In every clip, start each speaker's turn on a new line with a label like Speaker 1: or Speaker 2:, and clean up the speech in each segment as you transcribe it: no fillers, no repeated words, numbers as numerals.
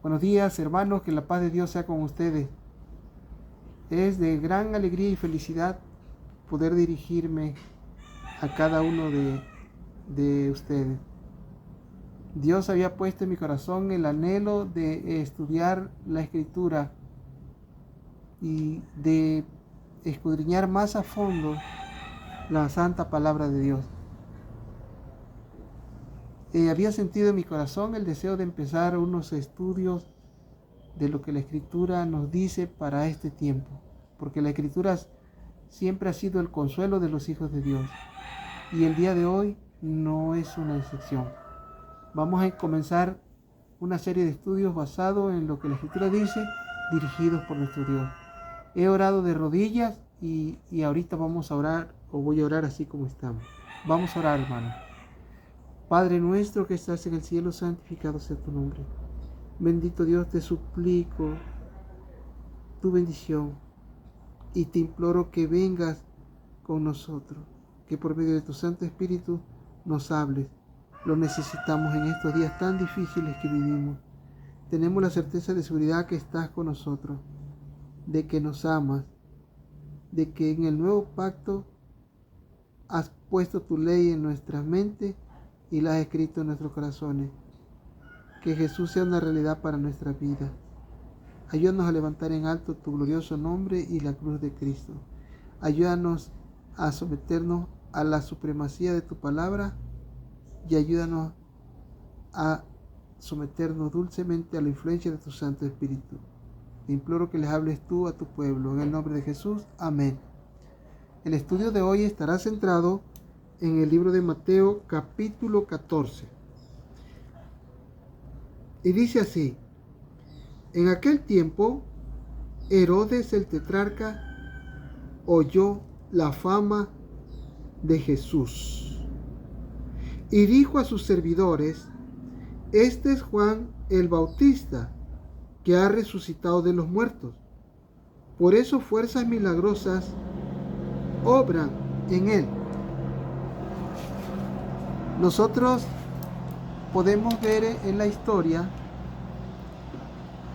Speaker 1: Buenos días, hermanos, que la paz de Dios sea con ustedes. Es de gran alegría y felicidad poder dirigirme a cada uno de ustedes. Dios había puesto en mi corazón el anhelo de estudiar la Escritura y de escudriñar más a fondo la santa palabra de Dios. Había sentido en mi corazón el deseo de empezar unos estudios de lo que la Escritura nos dice para este tiempo, porque la Escritura siempre ha sido el consuelo de los hijos de Dios y el día de hoy no es una excepción. Vamos a comenzar una serie de estudios basados en lo que la Escritura dice, dirigidos por nuestro Dios. He orado de rodillas y ahorita vamos a orar, o voy a orar así como estamos. Vamos a orar, hermano. Padre nuestro que estás en el cielo, santificado sea tu nombre. Bendito Dios, te suplico tu bendición y te imploro que vengas con nosotros, que por medio de tu Santo Espíritu nos hables. Lo necesitamos en estos días tan difíciles que vivimos. Tenemos la certeza de seguridad que estás con nosotros, de que nos amas, de que en el nuevo pacto has puesto tu ley en nuestras mentes y la has escrito en nuestros corazones. Que Jesús sea una realidad para nuestra vida. Ayúdanos a levantar en alto tu glorioso nombre y la cruz de Cristo. Ayúdanos a someternos a la supremacía de tu palabra y ayúdanos a someternos dulcemente a la influencia de tu Santo Espíritu. Te imploro que les hables tú a tu pueblo. En el nombre de Jesús. Amén. El estudio de hoy estará centrado en el libro de Mateo, capítulo 14. Y dice así: en aquel tiempo, Herodes el tetrarca oyó la fama de Jesús y dijo a sus servidores: este es Juan el Bautista, que ha resucitado de los muertos. Por eso fuerzas milagrosas obran en él. Nosotros podemos ver en la historia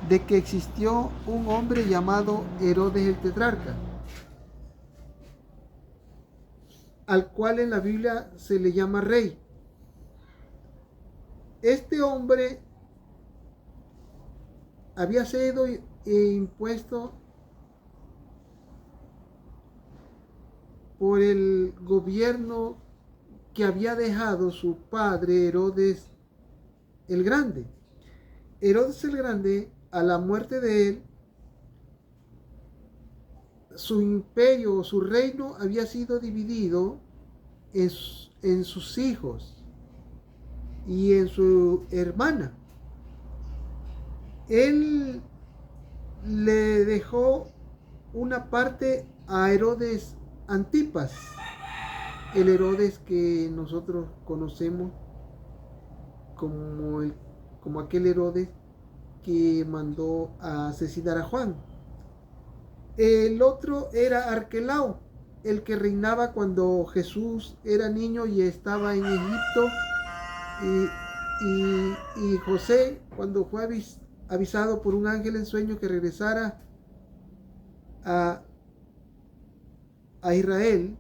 Speaker 1: de que existió un hombre llamado Herodes el tetrarca, al cual en la Biblia se le llama rey. Este hombre había sido impuesto por el gobierno que había dejado su padre Herodes el Grande. Herodes el Grande, a la muerte de él, su imperio, su reino había sido dividido en sus hijos y en su hermana. Él le dejó una parte a Herodes Antipas, el Herodes que nosotros conocemos como aquel Herodes que mandó a asesinar a Juan. El otro era Arquelao, el que reinaba cuando Jesús era niño y estaba en Egipto, y José, cuando fue avisado por un ángel en sueño que regresara a Israel,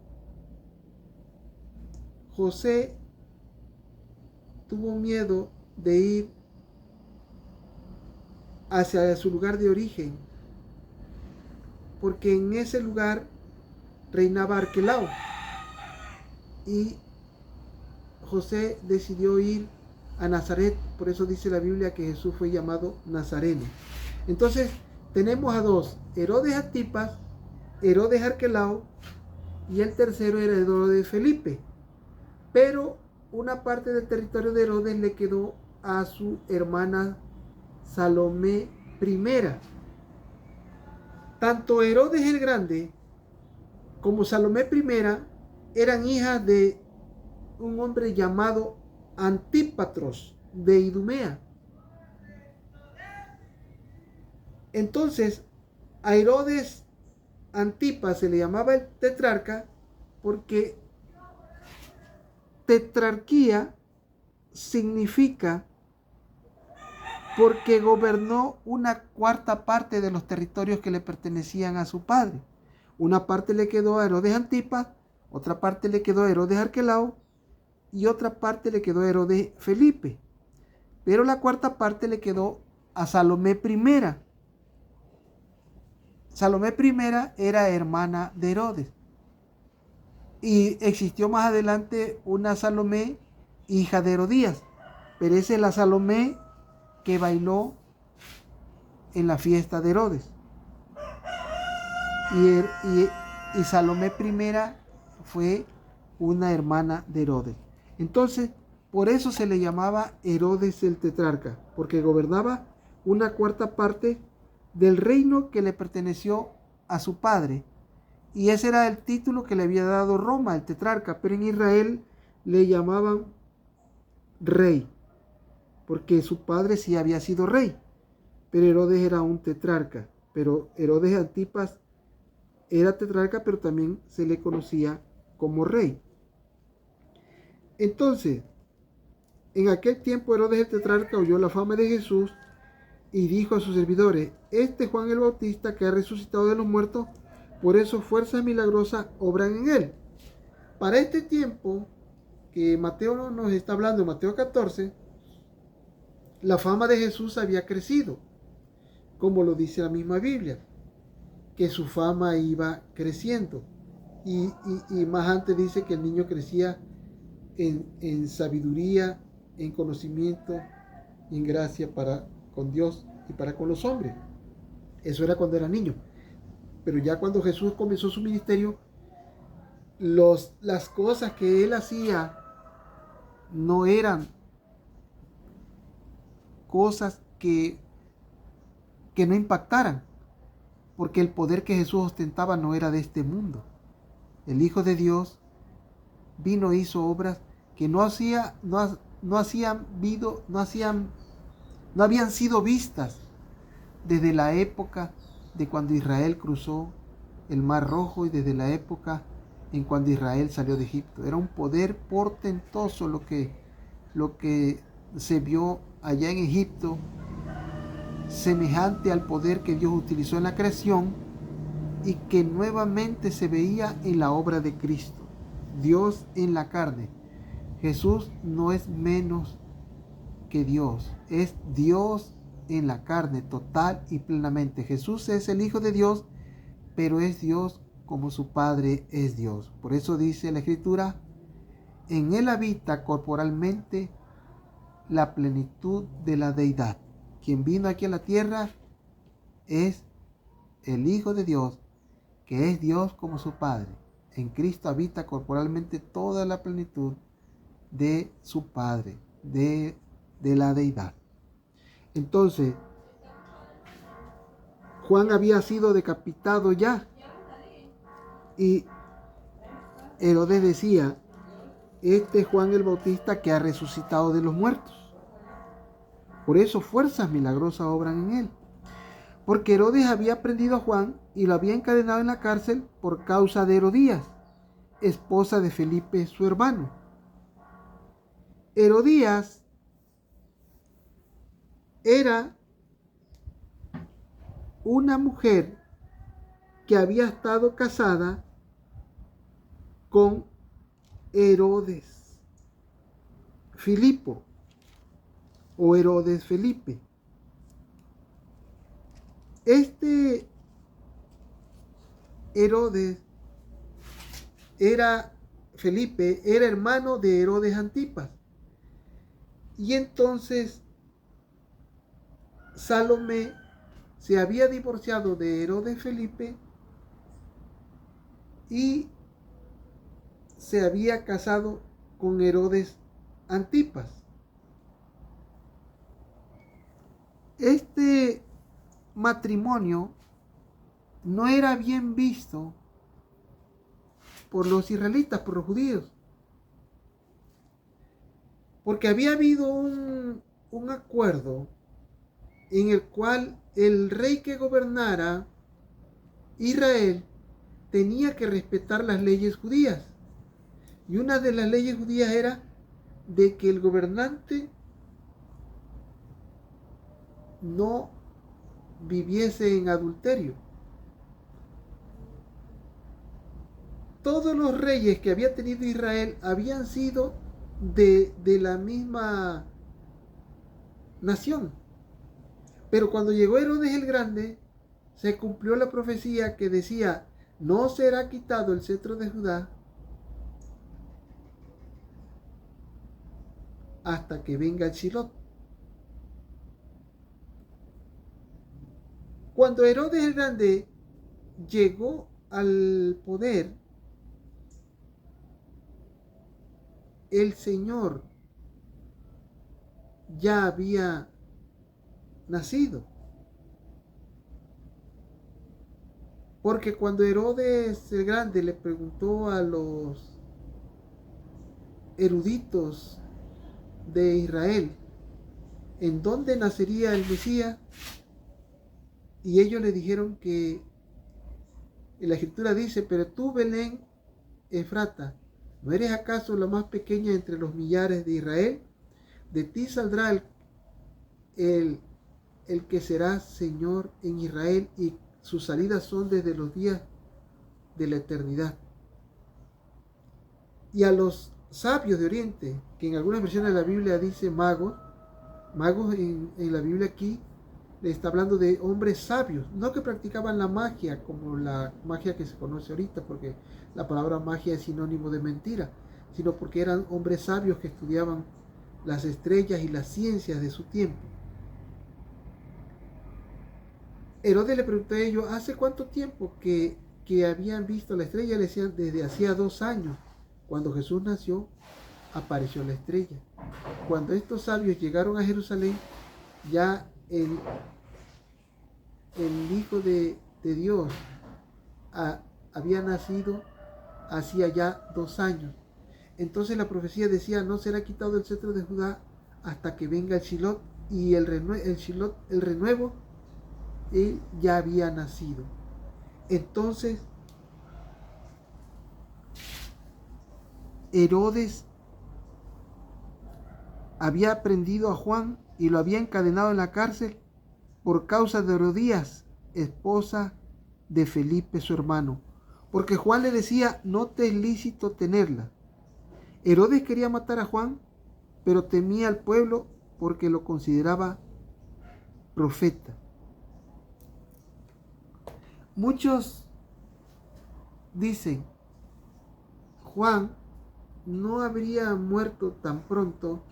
Speaker 1: José tuvo miedo de ir hacia su lugar de origen, porque en ese lugar reinaba Arquelao, y José decidió ir a Nazaret. Por eso dice la Biblia que Jesús fue llamado Nazareno. Entonces tenemos a dos: Herodes Antipas, Herodes Arquelao, y el tercero era Herodes Felipe. Pero una parte del territorio de Herodes le quedó a su hermana Salomé I. Tanto Herodes el Grande como Salomé I eran hijas de un hombre llamado Antípatros de Idumea. Entonces, a Herodes Antipas se le llamaba el tetrarca porque tetrarquía significa porque gobernó una cuarta parte de los territorios que le pertenecían a su padre. Una parte le quedó a Herodes Antipas, otra parte le quedó a Herodes Arquelao y otra parte le quedó a Herodes Felipe. Pero la cuarta parte le quedó a Salomé I. Salomé I era hermana de Herodes. Y existió más adelante una Salomé, hija de Herodías. Pero esa es la Salomé que bailó en la fiesta de Herodes. Y Salomé I fue una hermana de Herodes. Entonces, por eso se le llamaba Herodes el tetrarca, porque gobernaba una cuarta parte del reino que le perteneció a su padre. Y ese era el título que le había dado Roma, el tetrarca, pero en Israel le llamaban rey, porque su padre sí había sido rey, pero Herodes era un tetrarca. Pero Herodes Antipas era tetrarca, pero también se le conocía como rey. Entonces, en aquel tiempo Herodes el tetrarca oyó la fama de Jesús y dijo a sus servidores: este Juan el Bautista que ha resucitado de los muertos, por eso fuerzas milagrosas obran en él. Para este tiempo que Mateo nos está hablando, en Mateo 14, la fama de Jesús había crecido, como lo dice la misma Biblia, que su fama iba creciendo. Y más antes dice que el niño crecía en sabiduría, en conocimiento y en gracia para con Dios y para con los hombres. Eso era cuando era niño. Pero ya cuando Jesús comenzó su ministerio, las cosas que él hacía no eran cosas que no impactaran, porque el poder que Jesús ostentaba no era de este mundo. El Hijo de Dios vino e hizo obras que no habían sido vistas desde la época de cuando Israel cruzó el Mar Rojo y desde la época en cuando Israel salió de Egipto. Era un poder portentoso lo que se vio allá en Egipto, semejante al poder que Dios utilizó en la creación y que nuevamente se veía en la obra de Cristo. Dios en la carne. Jesús no es menos que Dios, es Dios en la carne, total y plenamente. Jesús es el Hijo de Dios, pero es Dios como su Padre es Dios. Por eso dice la Escritura: en él habita corporalmente la plenitud de la deidad. Quien vino aquí a la tierra es el Hijo de Dios, que es Dios como su Padre. En Cristo habita corporalmente toda la plenitud de su Padre, de la deidad. Entonces, Juan había sido decapitado ya. Y Herodes decía: este es Juan el Bautista que ha resucitado de los muertos. Por eso fuerzas milagrosas obran en él. Porque Herodes había prendido a Juan y lo había encadenado en la cárcel por causa de Herodías, esposa de Felipe, su hermano. Herodías era una mujer que había estado casada con Herodes Filipo o Herodes Felipe. Este Herodes Felipe era hermano de Herodes Antipas. Y entonces Salomé se había divorciado de Herodes Felipe y se había casado con Herodes Antipas. Este matrimonio no era bien visto por los israelitas, por los judíos, porque había habido un acuerdo en el cual el rey que gobernara Israel tenía que respetar las leyes judías. Y una de las leyes judías era de que el gobernante no viviese en adulterio. Todos los reyes que había tenido Israel habían sido de la misma nación. Pero cuando llegó Herodes el Grande, se cumplió la profecía que decía: no será quitado el cetro de Judá hasta que venga el Shilot. Cuando Herodes el Grande llegó al poder, el Señor ya había nacido. Porque cuando Herodes el Grande le preguntó a los eruditos de Israel en dónde nacería el Mesías, y ellos le dijeron que la Escritura dice: pero tú, Belén Efrata, ¿no eres acaso la más pequeña entre los millares de Israel? De ti saldrá el que será Señor en Israel, y sus salidas son desde los días de la eternidad. Y a los sabios de Oriente, que en algunas versiones de la Biblia dice magos en la Biblia aquí le está hablando de hombres sabios, no que practicaban la magia como la magia que se conoce ahorita, porque la palabra magia es sinónimo de mentira, sino porque eran hombres sabios que estudiaban las estrellas y las ciencias de su tiempo. Herodes le preguntó a ellos: ¿hace cuánto tiempo que habían visto la estrella? Le decían: desde hacía 2 años. Cuando Jesús nació, apareció la estrella. Cuando estos sabios llegaron a Jerusalén, ya el Hijo de Dios había nacido hacía ya 2 años. Entonces la profecía decía: no será quitado el cetro de Judá hasta que venga el Shilot, y el renuevo, él ya había nacido. Entonces Herodes había prendido a Juan y lo había encadenado en la cárcel por causa de Herodías, esposa de Felipe su hermano, porque Juan le decía: no te es lícito tenerla. Herodes quería matar a Juan, pero temía al pueblo porque lo consideraba profeta. Muchos dicen: Juan no habría muerto tan pronto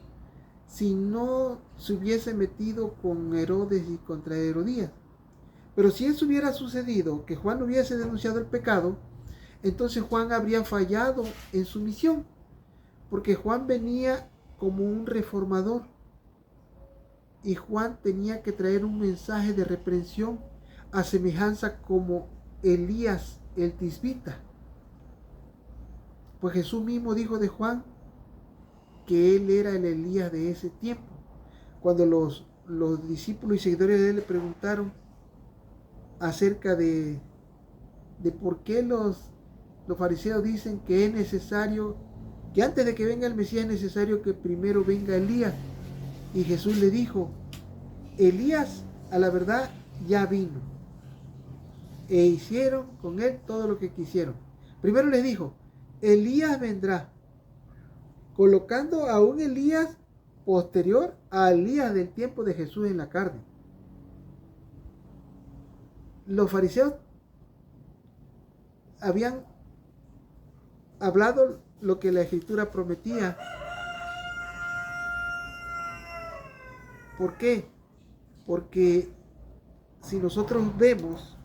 Speaker 1: si no se hubiese metido con Herodes y contra Herodías. Pero si eso hubiera sucedido, que Juan hubiese denunciado el pecado, entonces Juan habría fallado en su misión, porque Juan venía como un reformador y Juan tenía que traer un mensaje de reprensión, a semejanza como Elías el tisbita. Pues Jesús mismo dijo de Juan que él era el Elías de ese tiempo. Cuando los discípulos y seguidores de él le preguntaron acerca de por qué los fariseos dicen que es necesario, que antes de que venga el Mesías es necesario que primero venga Elías. Y Jesús le dijo: Elías a la verdad ya vino, e hicieron con él todo lo que quisieron. Primero les dijo: Elías vendrá, colocando a un Elías posterior a Elías del tiempo de Jesús en la carne. Los fariseos habían hablado lo que la Escritura prometía. ¿Por qué? Porque si nosotros vemos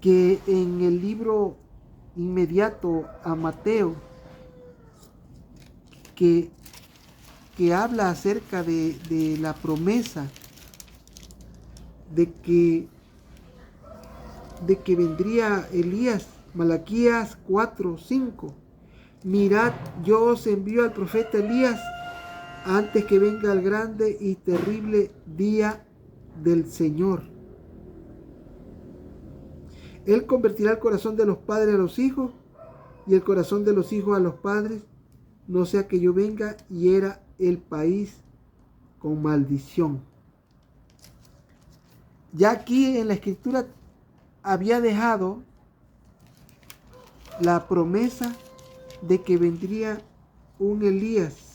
Speaker 1: que en el libro inmediato a Mateo, que habla acerca de la promesa de que vendría Elías, Malaquías 4:5, mirad, yo os envío al profeta Elías antes que venga el grande y terrible día del Señor. Él convertirá el corazón de los padres a los hijos y el corazón de los hijos a los padres, no sea que yo venga y hiera el país con maldición. Ya aquí en la escritura había dejado la promesa de que vendría un Elías.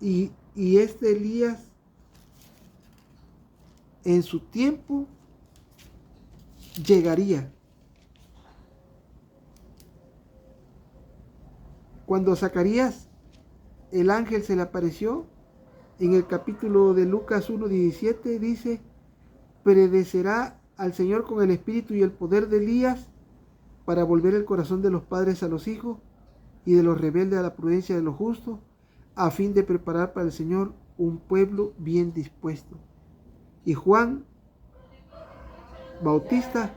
Speaker 1: Y este Elías en su tiempo llegaría. Cuando Zacarías, el ángel se le apareció, en el capítulo de Lucas 1:17 dice: perecerá al Señor con el espíritu y el poder de Elías para volver el corazón de los padres a los hijos y de los rebeldes a la prudencia de los justos, a fin de preparar para el Señor un pueblo bien dispuesto. Y Juan Bautista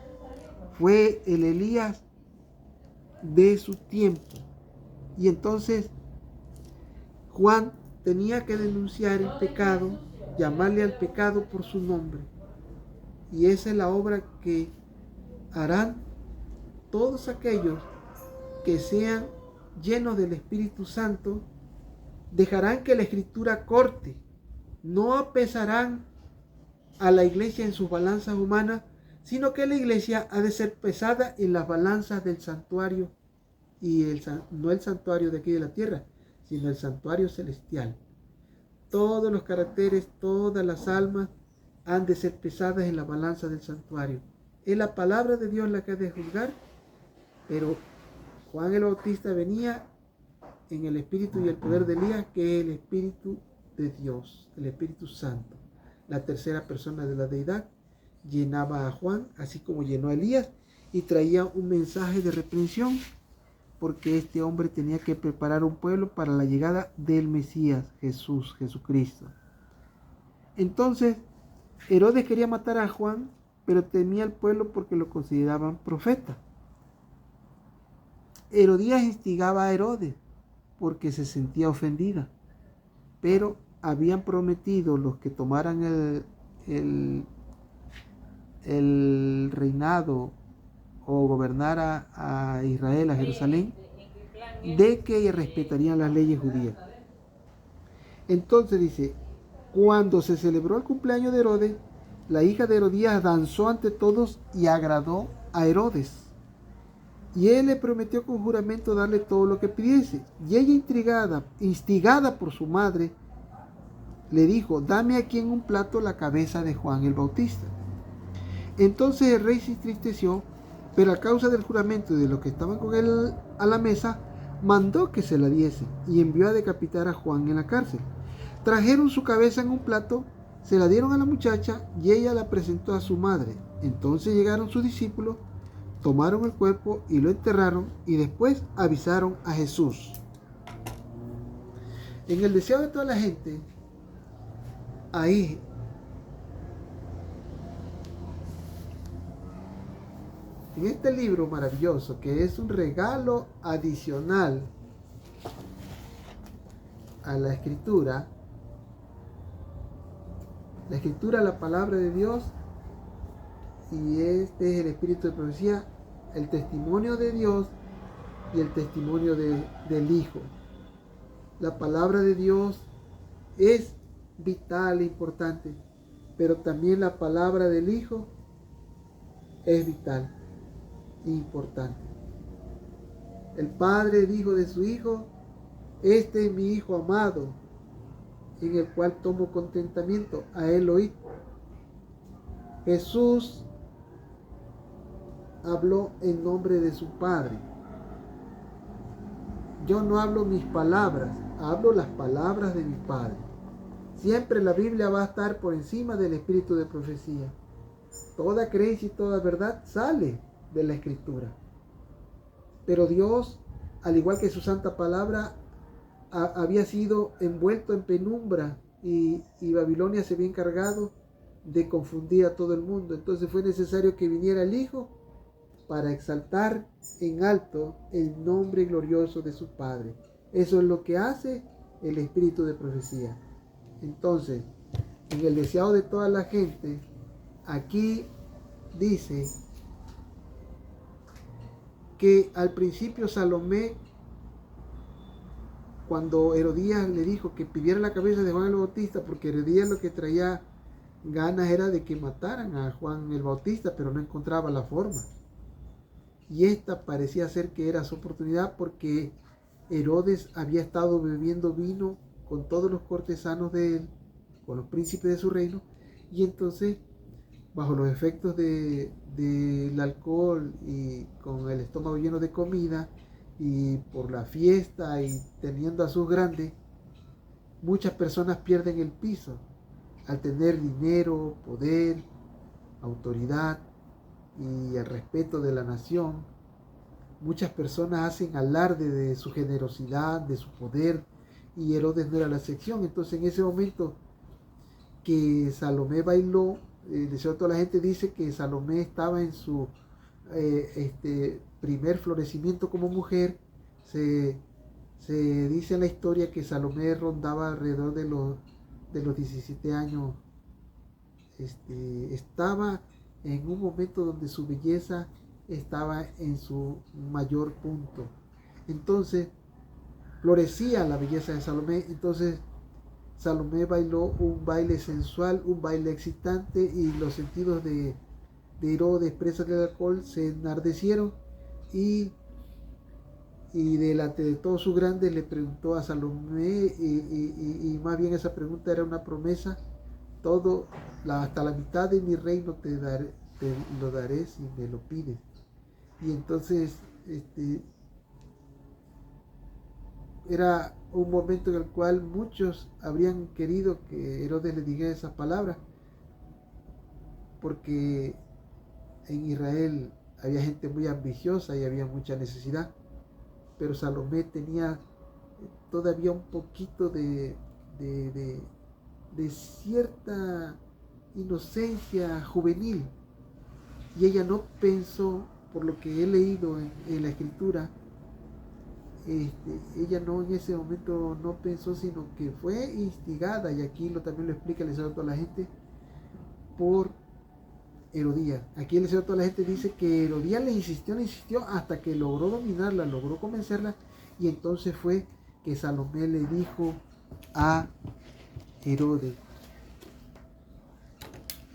Speaker 1: fue el Elías de su tiempo. Y entonces Juan tenía que denunciar el pecado, llamarle al pecado por su nombre. Y esa es la obra que harán todos aquellos que sean llenos del Espíritu Santo. Dejarán que la Escritura corte, no apesarán a la iglesia en sus balanzas humanas, sino que la iglesia ha de ser pesada en las balanzas del santuario, y no el santuario de aquí de la tierra, sino el santuario celestial. Todos los caracteres, todas las almas han de ser pesadas en la balanza del santuario. Es la palabra de Dios la que ha de juzgar, pero Juan el Bautista venía en el espíritu y el poder de Elías, que es el Espíritu de Dios, el Espíritu Santo. La tercera persona de la deidad llenaba a Juan, así como llenó a Elías, y traía un mensaje de reprensión, porque este hombre tenía que preparar un pueblo para la llegada del Mesías, Jesucristo. Entonces, Herodes quería matar a Juan, pero temía al pueblo porque lo consideraban profeta. Herodías instigaba a Herodes porque se sentía ofendida, pero habían prometido los que tomaran el reinado o gobernara a Israel, a Jerusalén, de que respetarían las leyes judías. Entonces dice: cuando se celebró el cumpleaños de Herodes, la hija de Herodías danzó ante todos y agradó a Herodes. Y él le prometió con juramento darle todo lo que pidiese. Y ella, instigada por su madre, le dijo: dame aquí en un plato la cabeza de Juan el Bautista. Entonces el rey se entristeció, pero a causa del juramento y de los que estaban con él a la mesa, mandó que se la diese y envió a decapitar a Juan en la cárcel. Trajeron su cabeza en un plato, se la dieron a la muchacha y ella la presentó a su madre. Entonces llegaron sus discípulos, tomaron el cuerpo y lo enterraron, y después avisaron a Jesús. En el deseo de toda la gente, ahí en este libro maravilloso, que es un regalo adicional a la escritura, la palabra de Dios, y este es el espíritu de profecía, el testimonio de Dios y el testimonio del Hijo. La palabra de Dios es vital e importante, pero también la palabra del Hijo es vital e importante. El Padre dijo de su Hijo: este es mi Hijo amado, en el cual tomo contentamiento, a él oí. Jesús habló en nombre de su Padre. Yo no hablo mis palabras, hablo las palabras de mi Padre. Siempre la Biblia va a estar por encima del espíritu de profecía. Toda creencia y toda verdad sale de la Escritura. Pero Dios, al igual que su santa palabra, había sido envuelto en penumbra, y Babilonia se había encargado de confundir a todo el mundo. Entonces fue necesario que viniera el Hijo para exaltar en alto el nombre glorioso de su Padre. Eso es lo que hace el espíritu de profecía. Entonces, en el deseado de toda la gente, aquí dice que al principio Salomé cuando Herodías le dijo que pidiera la cabeza de Juan el Bautista, porque Herodías lo que traía ganas era de que mataran a Juan el Bautista, pero no encontraba la forma. Y esta parecía ser que era su oportunidad, porque Herodes había estado bebiendo vino con todos los cortesanos de él, con los príncipes de su reino, y entonces, bajo los efectos del alcohol y con el estómago lleno de comida, y por la fiesta y teniendo a sus grandes, muchas personas pierden el piso al tener dinero, poder, autoridad y el respeto de la nación. Muchas personas hacen alarde de su generosidad, de su poder, y Herodes no era la excepción. Entonces, en ese momento que Salomé bailó, de cierto, la gente dice que Salomé estaba en su primer florecimiento como mujer. Se dice en la historia que Salomé rondaba alrededor de los 17 años. Estaba en un momento donde su belleza estaba en su mayor punto. Entonces, florecía la belleza de Salomé. Entonces, Salomé bailó un baile sensual, un baile excitante, y los sentidos de Herodes, presa del alcohol, se enardecieron, y delante de todos sus grandes le preguntó a Salomé, y más bien esa pregunta era una promesa: hasta la mitad de mi reino te lo daré si me lo pides. Y entonces era un momento en el cual muchos habrían querido que Herodes le dijera esas palabras, porque en Israel había gente muy ambiciosa y había mucha necesidad, pero Salomé tenía todavía un poquito de cierta inocencia juvenil, y ella no pensó, por lo que he leído en la escritura, ella no, en ese momento no pensó, sino que fue instigada, y aquí también lo explica el Señor a toda la gente, por Herodías. Aquí el Señor a toda la gente dice que Herodías le insistió hasta que logró dominarla, logró convencerla, y entonces fue que Salomé le dijo a Herodes.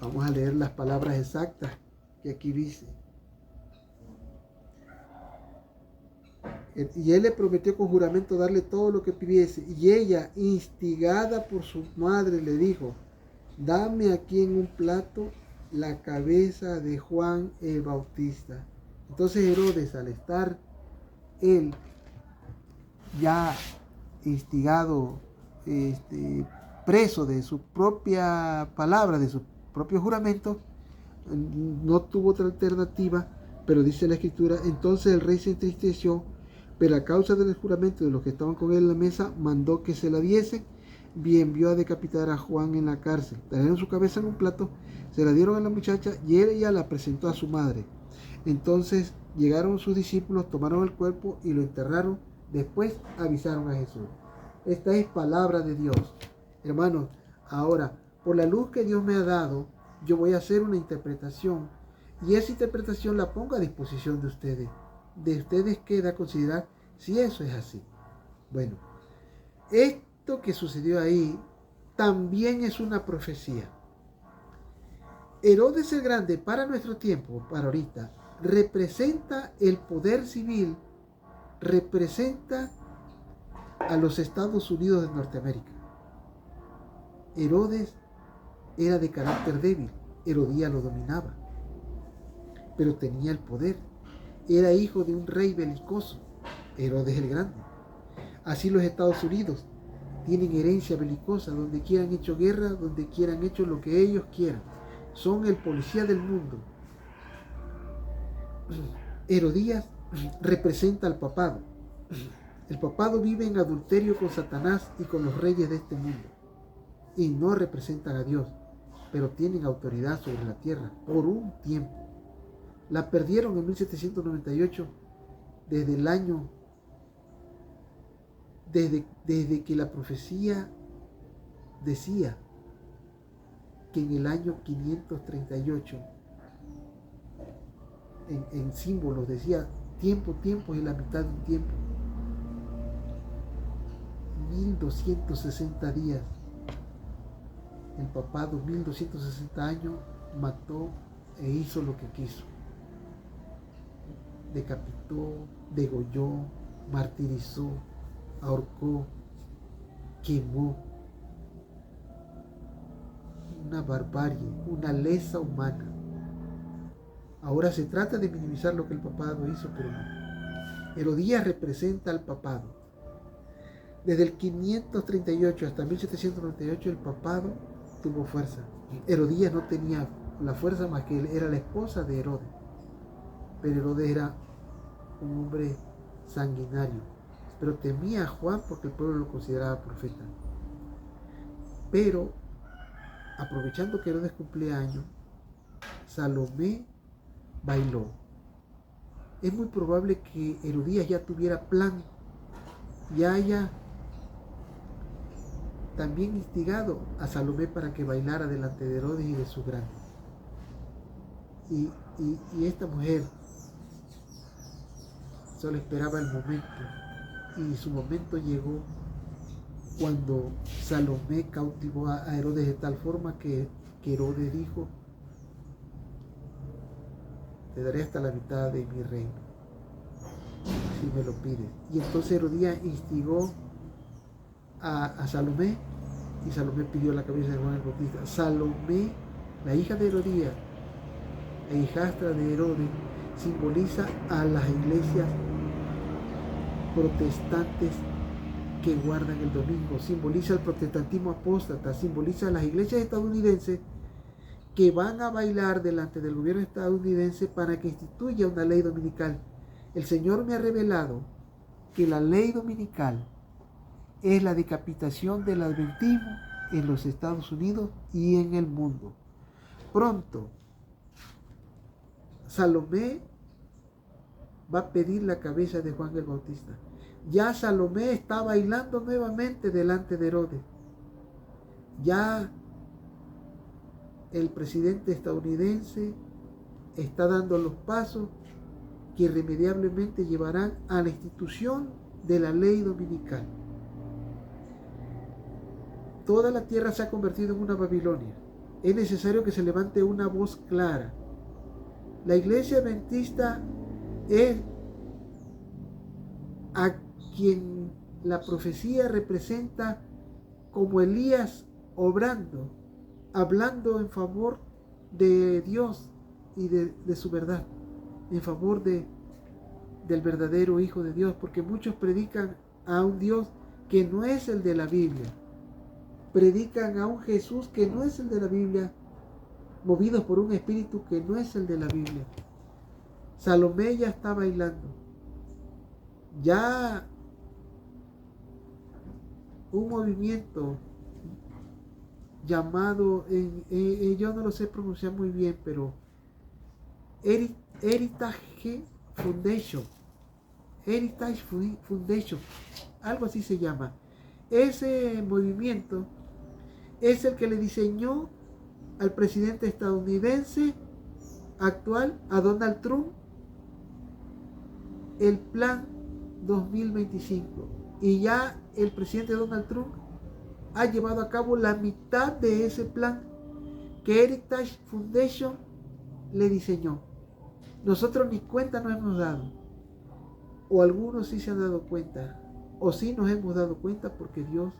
Speaker 1: Vamos a leer las palabras exactas que aquí dice. Y él le prometió con juramento darle todo lo que pidiese. Y ella, instigada por su madre, le dijo: dame aquí en un plato la cabeza de Juan el Bautista. Entonces Herodes, al estar él ya instigado, preso de su propia palabra, de su propio juramento, no tuvo otra alternativa. Pero dice la escritura: entonces el rey se entristeció, pero a causa del juramento de los que estaban con él en la mesa, mandó que se la diesen, y envió a decapitar a Juan en la cárcel. Trajeron su cabeza en un plato, se la dieron a la muchacha, y ella la presentó a su madre. Entonces llegaron sus discípulos, tomaron el cuerpo y lo enterraron. Después avisaron a Jesús. Esta es palabra de Dios. Hermanos, ahora, por la luz que Dios me ha dado, yo voy a hacer una interpretación, y esa interpretación la pongo a disposición de ustedes. De ustedes queda a considerar si eso es así. Bueno, esto que sucedió ahí también es una profecía. Herodes el Grande, para nuestro tiempo, para ahorita, representa el poder civil, representa a los Estados Unidos de Norteamérica. Herodes era de carácter débil, Herodías lo dominaba, pero tenía el poder. Era hijo de un rey belicoso, Herodes el Grande. Así los Estados Unidos tienen herencia belicosa, donde quieran hecho guerra, donde quieran hecho lo que ellos quieran. Son el policía del mundo. Herodías representa al papado. El papado vive en adulterio con Satanás y con los reyes de este mundo, y no representan a Dios, pero tienen autoridad sobre la tierra por un tiempo. La perdieron en 1798, desde que la profecía decía que en el año 538, en símbolos decía tiempo y la mitad de un tiempo. 1260 días. El papado, 1260 años, mató e hizo lo que quiso. Decapitó, degolló, martirizó, ahorcó, quemó. Una barbarie, una lesa humana. Ahora se trata de minimizar lo que el papado hizo, pero no. Herodías representa al papado. Desde el 538 hasta 1798 el papado tuvo fuerza. Herodías no tenía la fuerza más que él, era la esposa de Herodes. Pero Herodes era un hombre sanguinario, pero temía a Juan porque el pueblo lo consideraba profeta. Pero, aprovechando que Herodes cumplía años, Salomé bailó. Es muy probable que Herodías ya tuviera plan, ya haya también instigado a Salomé para que bailara delante de Herodes y de sus grandes. Y esta mujer solo esperaba el momento, y su momento llegó cuando Salomé cautivó a Herodes de tal forma que Herodes dijo: te daré hasta la mitad de mi reino, si me lo pides. Y entonces Herodías instigó a Salomé, y Salomé pidió la cabeza de Juan el Bautista. Salomé, la hija de Herodías e hijastra de Herodes, simboliza a las iglesias protestantes que guardan el domingo, simboliza el protestantismo apóstata, simboliza a las iglesias estadounidenses que van a bailar delante del gobierno estadounidense para que instituya una ley dominical. El Señor me ha revelado que la ley dominical es la decapitación del adventismo en los Estados Unidos y en el mundo. Pronto, Salomé va a pedir la cabeza de Juan el Bautista. Ya Salomé está bailando nuevamente delante de Herodes. Ya el presidente estadounidense está dando los pasos que irremediablemente llevarán a la institución de la ley dominical. Toda la tierra se ha convertido en una Babilonia. Es necesario que se levante una voz clara. La iglesia adventista es a quien la profecía representa como Elías obrando, hablando en favor de Dios y de su verdad, en favor del verdadero Hijo de Dios, porque muchos predican a un Dios que no es el de la Biblia, predican a un Jesús que no es el de la Biblia, movidos por un espíritu que no es el de la Biblia. Salomé ya está bailando. Ya un movimiento llamado, yo no lo sé pronunciar muy bien, pero Heritage Foundation, algo así se llama. Ese movimiento es el que le diseñó al presidente estadounidense actual, a Donald Trump, el plan 2025. Y ya el presidente Donald Trump ha llevado a cabo la mitad de ese plan que Heritage Foundation le diseñó. Nosotros ni cuenta nos hemos dado, o algunos sí se han dado cuenta, o sí nos hemos dado cuenta porque Dios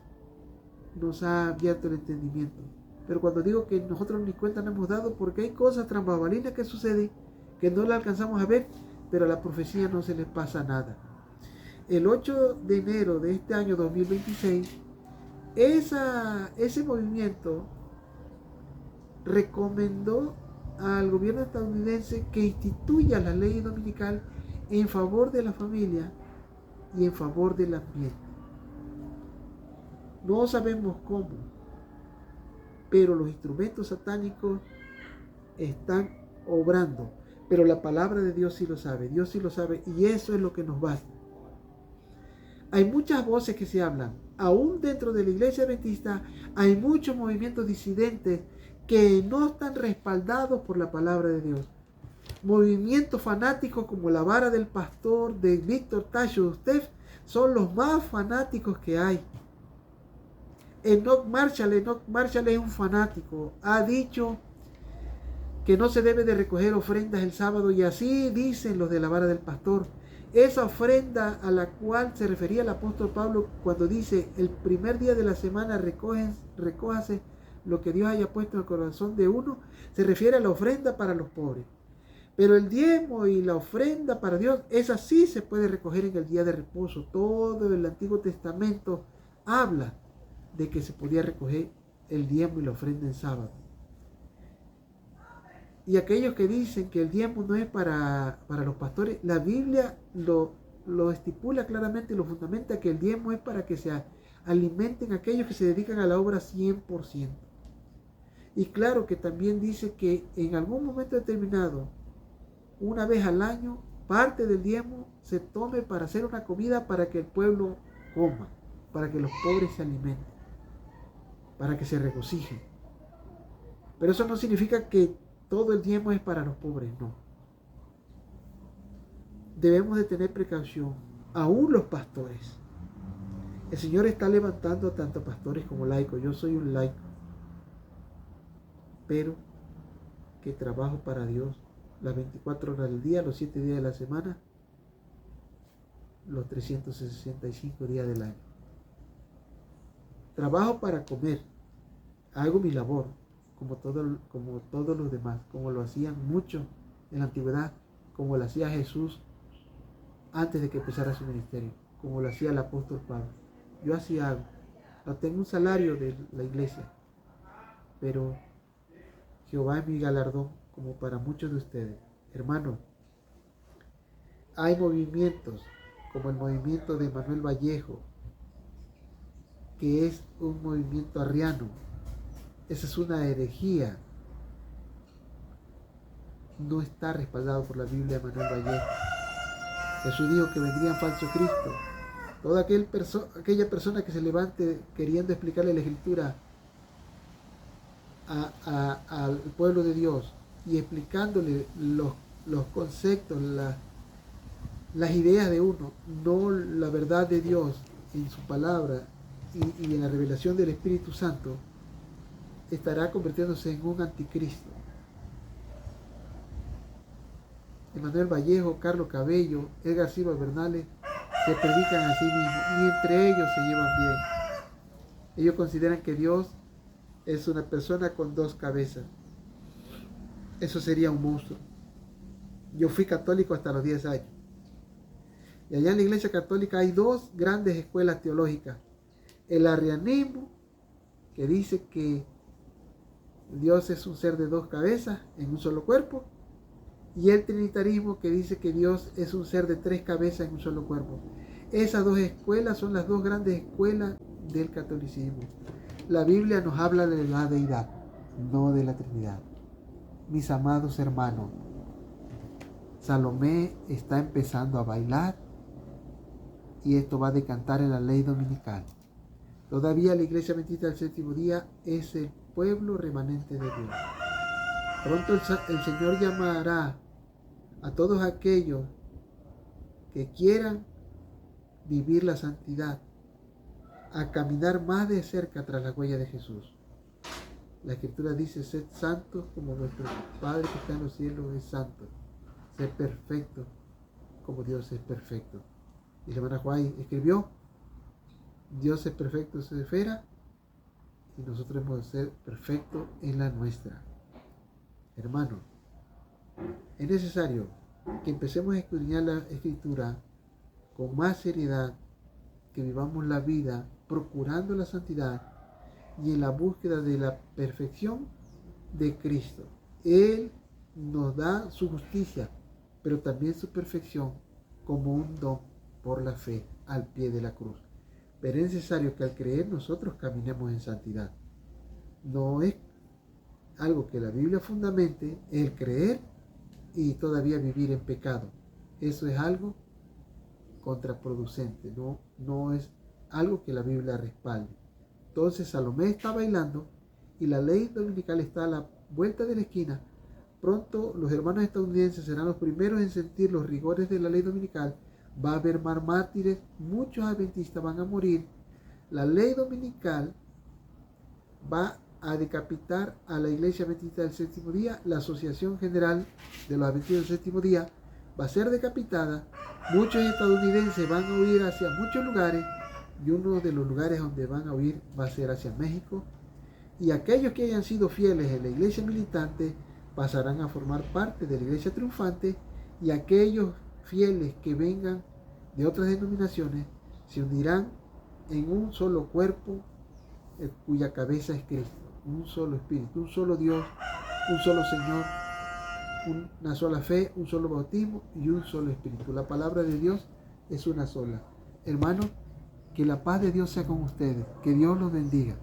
Speaker 1: nos ha abierto el entendimiento. Pero cuando digo que nosotros ni cuenta nos hemos dado, porque hay cosas tras bambalinas que suceden que no las alcanzamos a ver, pero a la profecía no se les pasa nada. El 8 de enero de este año 2026, ese movimiento recomendó al gobierno estadounidense que instituya la ley dominical en favor de la familia y en favor del ambiente. No sabemos cómo, pero los instrumentos satánicos están obrando. Pero la palabra de Dios sí lo sabe, Dios sí lo sabe, y eso es lo que nos basta. Hay muchas voces que se hablan. Aún dentro de la iglesia adventista hay muchos movimientos disidentes que no están respaldados por la palabra de Dios. Movimientos fanáticos como la vara del pastor de Víctor Tasho Steph son los más fanáticos que hay. Enoch Marshall es un fanático. Ha dicho que no se debe de recoger ofrendas el sábado, y así dicen los de la vara del pastor. Esa ofrenda a la cual se refería el apóstol Pablo cuando dice: el primer día de la semana recójase lo que Dios haya puesto en el corazón de uno, se refiere a la ofrenda para los pobres. Pero el diezmo y la ofrenda para Dios, esa sí se puede recoger en el día de reposo. Todo el Antiguo Testamento habla de que se podía recoger el diezmo y la ofrenda en sábado. Y aquellos que dicen que el diezmo no es para los pastores, la Biblia lo estipula claramente y lo fundamenta, que el diezmo es para que se alimenten aquellos que se dedican a la obra 100%. Y claro que también dice que en algún momento determinado, una vez al año, parte del diezmo se tome para hacer una comida para que el pueblo coma, para que los pobres se alimenten, para que se regocijen. Pero eso no significa que todo el diezmo es para los pobres, no. Debemos de tener precaución, aún los pastores. El Señor está levantando tanto pastores como laicos. Yo soy un laico, pero que trabajo para Dios las 24 horas del día, los 7 días de la semana, los 365 días del año. Trabajo para comer, hago mi labor, como todos los demás, como lo hacían muchos en la antigüedad, como lo hacía Jesús antes de que empezara su ministerio, como lo hacía el apóstol Pablo. Yo así hago. No tengo un salario de la iglesia, pero Jehová es mi galardón, como para muchos de ustedes. Hermanos, hay movimientos como el movimiento de Manuel Vallejo, que es un movimiento arriano. Esa es una herejía. No está respaldado por la Biblia de Manuel Vallejo. Jesús dijo que vendrían falsos cristos. Toda aquella persona que se levante queriendo explicarle la Escritura al pueblo de Dios y explicándole los conceptos, las ideas de uno, no la verdad de Dios en su palabra y en la revelación del Espíritu Santo, estará convirtiéndose en un anticristo. Manuel Vallejo, Carlos Cabello, Edgar Silva Bernales se predican a sí mismos y entre ellos se llevan bien. Ellos consideran que Dios es una persona con dos cabezas. Eso sería un monstruo. Yo fui católico hasta los 10 años. Y allá en la Iglesia Católica hay dos grandes escuelas teológicas. El arrianismo, que dice que Dios es un ser de dos cabezas en un solo cuerpo. Y el trinitarismo, que dice que Dios es un ser de tres cabezas en un solo cuerpo. Esas dos escuelas son las dos grandes escuelas del catolicismo. La Biblia nos habla de la deidad, no de la Trinidad. Mis amados hermanos, Salomé está empezando a bailar y esto va a decantar en la ley dominical. Todavía la Iglesia Adventista del Séptimo Día es el pueblo remanente de Dios. Pronto el Señor llamará a todos aquellos que quieran vivir la santidad, a caminar más de cerca tras la huella de Jesús. La Escritura dice: sed santos como nuestro Padre que está en los cielos es santo. Sed perfecto como Dios es perfecto. Y la hermana Juárez escribió: Dios es perfecto en su esfera y nosotros hemos de ser perfectos en la nuestra. Hermano, es necesario que empecemos a escudriñar la Escritura con más seriedad, que vivamos la vida procurando la santidad y en la búsqueda de la perfección de Cristo. Él nos da su justicia, pero también su perfección como un don por la fe al pie de la cruz. Pero es necesario que al creer nosotros caminemos en santidad. No es algo que la Biblia fundamente, el creer y todavía vivir en pecado. Eso es algo contraproducente, no es algo que la Biblia respalde. Entonces Salomé está bailando y la ley dominical está a la vuelta de la esquina. Pronto los hermanos estadounidenses serán los primeros en sentir los rigores de la ley dominical. Va a haber más mártires, muchos adventistas van a morir. La ley dominical va a decapitar a la Iglesia Adventista del Séptimo Día. La Asociación General de los Adventistas del Séptimo Día va a ser decapitada. Muchos estadounidenses van a huir hacia muchos lugares, y uno de los lugares donde van a huir va a ser hacia México. Y aquellos que hayan sido fieles en la iglesia militante pasarán a formar parte de la iglesia triunfante, y aquellos fieles que vengan de otras denominaciones se unirán en un solo cuerpo, cuya cabeza es Cristo, un solo espíritu, un solo Dios, un solo Señor, una sola fe, un solo bautismo y un solo espíritu. La palabra de Dios es una sola. Hermanos, que la paz de Dios sea con ustedes, que Dios los bendiga.